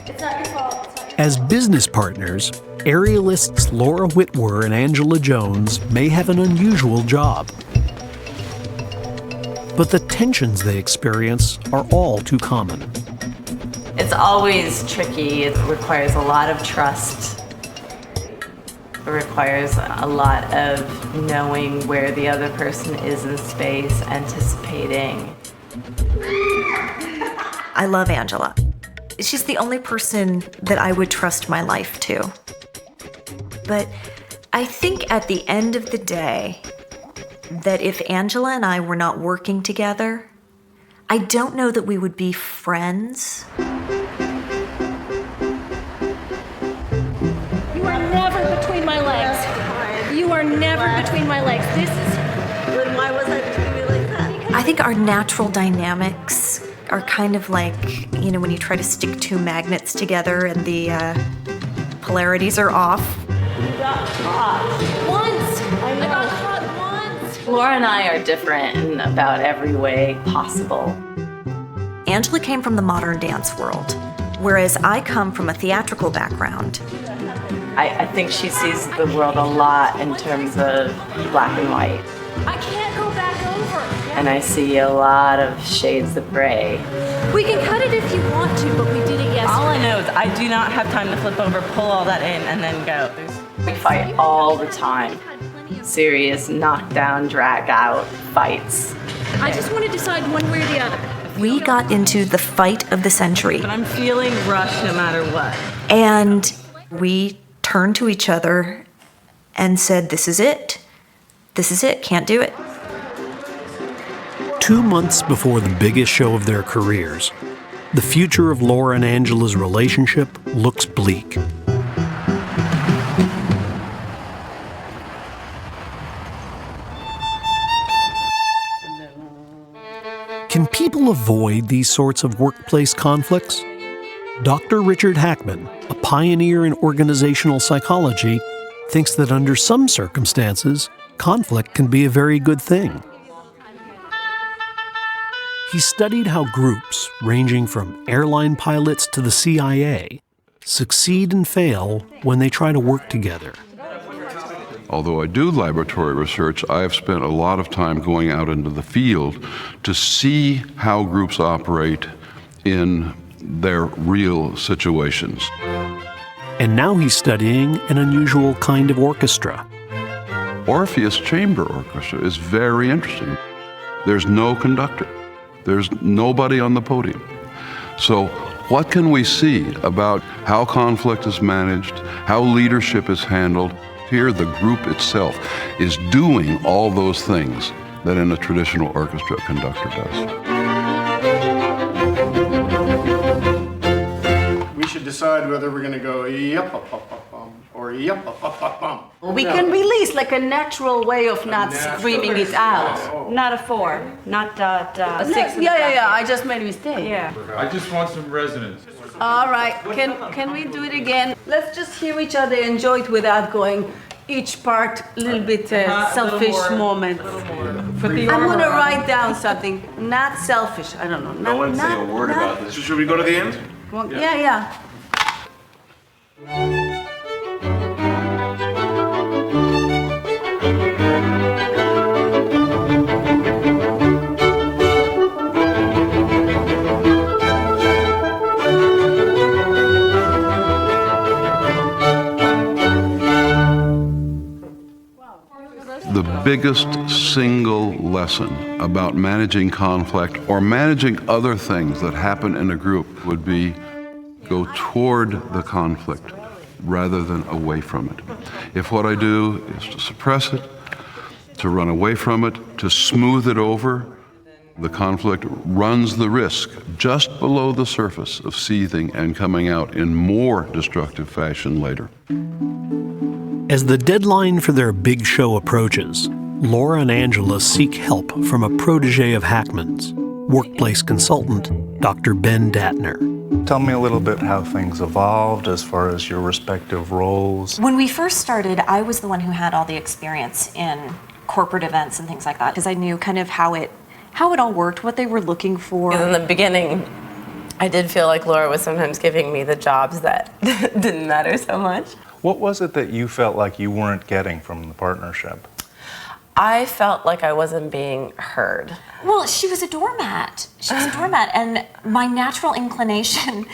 It's not your fault. As business partners, aerialists Laura Whitwer and Angela Jones may have an unusual job. But the tensions they experience are all too common. It's always tricky. It requires a lot of trust. It requires a lot of knowing where the other person is in space, anticipating. I love Angela. She's the only person that I would trust my life to. But I think at the end of the day, that if Angela and I were not working together, I don't know that we would be friends. You are never between my legs. You are never between my legs. This is... Why was I between you like that? I think our natural dynamics are kind of like, you know, when you try to stick two magnets together and the polarities are off. You got caught. Once! I got caught once! Laura and I are different in about every way possible. Angela came from the modern dance world, whereas I come from a theatrical background. I think she sees the world a lot in terms of black and white. I can't go back over. And I see a lot of shades of gray. We can cut it if you want to, but we did it yesterday. All I know is I do not have time to flip over, pull all that in, and then go. We fight all the time. Serious knockdown, drag out fights. I just want to decide one way or the other. We got into the fight of the century. But I'm feeling rushed no matter what. And we turned to each other and said, this is it. This is it. Can't do it. 2 months before the biggest show of their careers, the future of Laura and Angela's relationship looks bleak. Can people avoid these sorts of workplace conflicts? Dr. Richard Hackman, a pioneer in organizational psychology, thinks that under some circumstances, conflict can be a very good thing. He studied how groups, ranging from airline pilots to the CIA, succeed and fail when they try to work together. Although I do laboratory research, I have spent a lot of time going out into the field to see how groups operate in their real situations. And now he's studying an unusual kind of orchestra. Orpheus Chamber Orchestra is very interesting. There's no conductor. There's nobody on the podium. So what can we see about how conflict is managed, how leadership is handled? Here, the group itself is doing all those things that in a traditional orchestra conductor does. We should decide whether we're going to go yep-a-pop-pop-bum or yep-a-pop-pop-bum. We can release like a natural way of not screaming it out. Not a 4, not a 6. Yeah, I just made a mistake. Yeah. I just want some resonance. All right, can we do it again? Let's just hear each other, enjoy it without going each part a little bit selfish moment. I'm going to write down something, not selfish, I don't know. No one's saying a word about this. Should we go to the end? Well, yeah. The biggest single lesson about managing conflict or managing other things that happen in a group would be go toward the conflict rather than away from it. If what I do is to suppress it, to run away from it, to smooth it over, the conflict runs the risk just below the surface of seething and coming out in more destructive fashion later. As the deadline for their big show approaches, Laura and Angela seek help from a protege of Hackman's, workplace consultant Dr. Ben Datner. Tell me a little bit how things evolved as far as your respective roles. When we first started, I was the one who had all the experience in corporate events and things like that, because I knew kind of how it all worked, what they were looking for. In the beginning, I did feel like Laura was sometimes giving me the jobs that didn't matter so much. What was it that you felt like you weren't getting from the partnership? I felt like I wasn't being heard. Well, she was a doormat. She was a doormat, and my natural inclination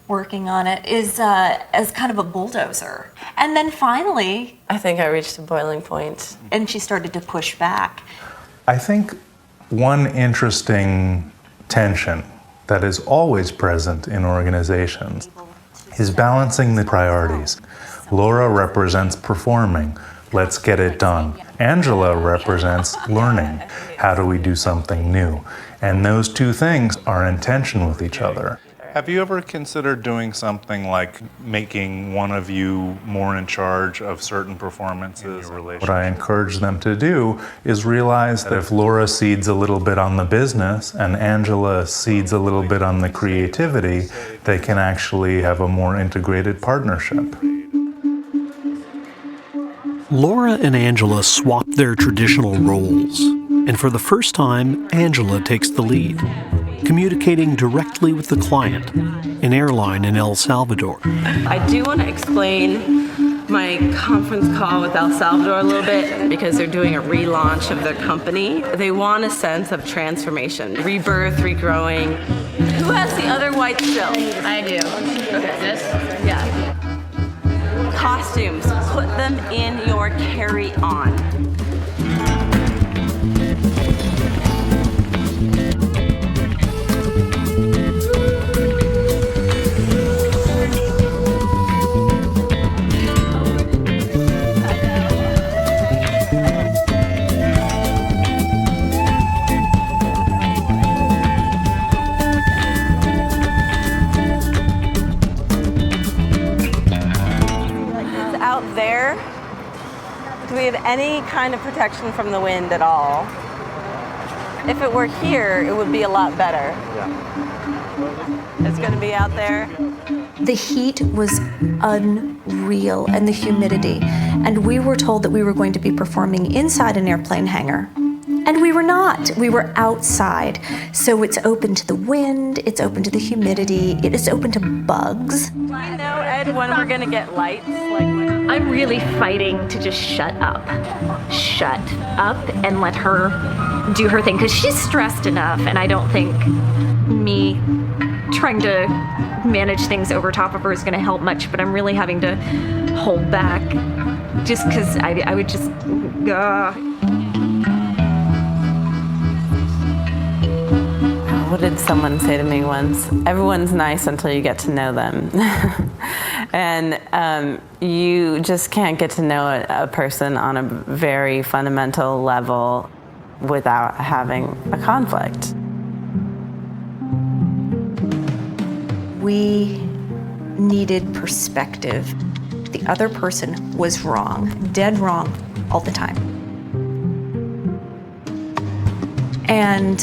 working on it is as kind of a bulldozer. And then finally, I think I reached a boiling point. And she started to push back. I think one interesting tension that is always present in organizations is balancing the priorities. Laura represents performing, let's get it done. Angela represents learning, how do we do something new? And those two things are in tension with each other. Have you ever considered doing something like making one of you more in charge of certain performances? What I encourage them to do is realize that if Laura cedes a little bit on the business and Angela cedes a little bit on the creativity, they can actually have a more integrated partnership. Laura and Angela swap their traditional roles, and for the first time, Angela takes the lead, communicating directly with the client, an airline in El Salvador. I do want to explain my conference call with El Salvador a little bit because they're doing a relaunch of their company. They want a sense of transformation, rebirth, regrowing. Who has the other white still? I do. Okay, this? Yeah. Costumes, put them in your carry-on. Do we have any kind of protection from the wind at all? If it were here, it would be a lot better. It's going to be out there. The heat was unreal, and the humidity. And we were told that we were going to be performing inside an airplane hangar. And we were not. We were outside. So it's open to the wind, it's open to the humidity, it is open to bugs. Do you know, Ed, when we're going to get lights? I'm really fighting to just shut up and let her do her thing, because she's stressed enough, and I don't think me trying to manage things over top of her is going to help much, but I'm really having to hold back just because I would just What did someone say to me once? Everyone's nice until you get to know them. And you just can't get to know a person on a very fundamental level without having a conflict. We needed perspective. The other person was wrong, dead wrong, all the time. And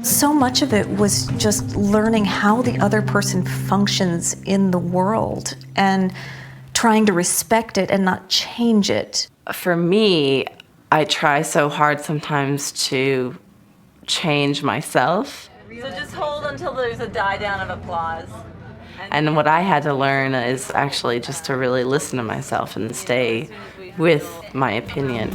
so much of it was just learning how the other person functions in the world and trying to respect it and not change it. For me, I try so hard sometimes to change myself. So just hold until there's a die down of applause. And what I had to learn is actually just to really listen to myself and stay with my opinion.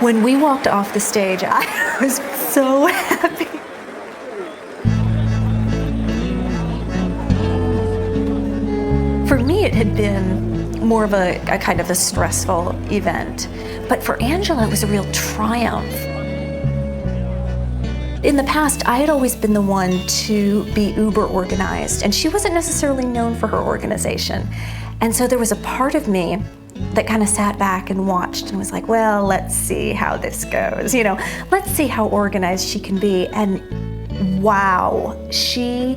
When we walked off the stage, I was so happy. For me, it had been more of a kind of a stressful event. But for Angela, it was a real triumph. In the past, I had always been the one to be uber organized, and she wasn't necessarily known for her organization. And so there was a part of me that kind of sat back and watched and was like, well, let's see how this goes. You know, let's see how organized she can be. And wow, she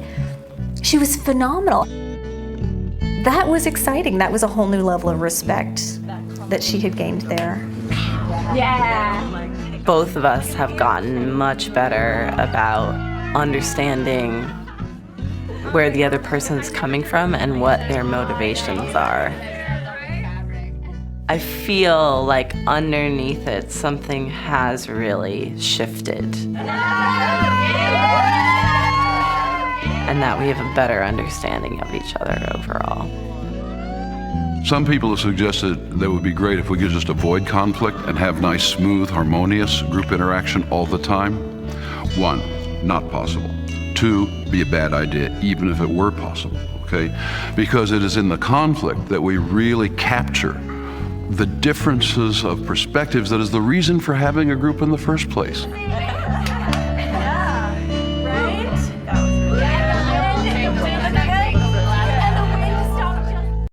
was phenomenal. That was exciting. That was a whole new level of respect that she had gained there. Yeah. Both of us have gotten much better about understanding where the other person's coming from and what their motivations are. I feel like underneath it, something has really shifted. And that we have a better understanding of each other overall. Some people have suggested that it would be great if we could just avoid conflict and have nice, smooth, harmonious group interaction all the time. 1, not possible. 2, be a bad idea, even if it were possible, okay? Because it is in the conflict that we really capture the differences of perspectives that is the reason for having a group in the first place.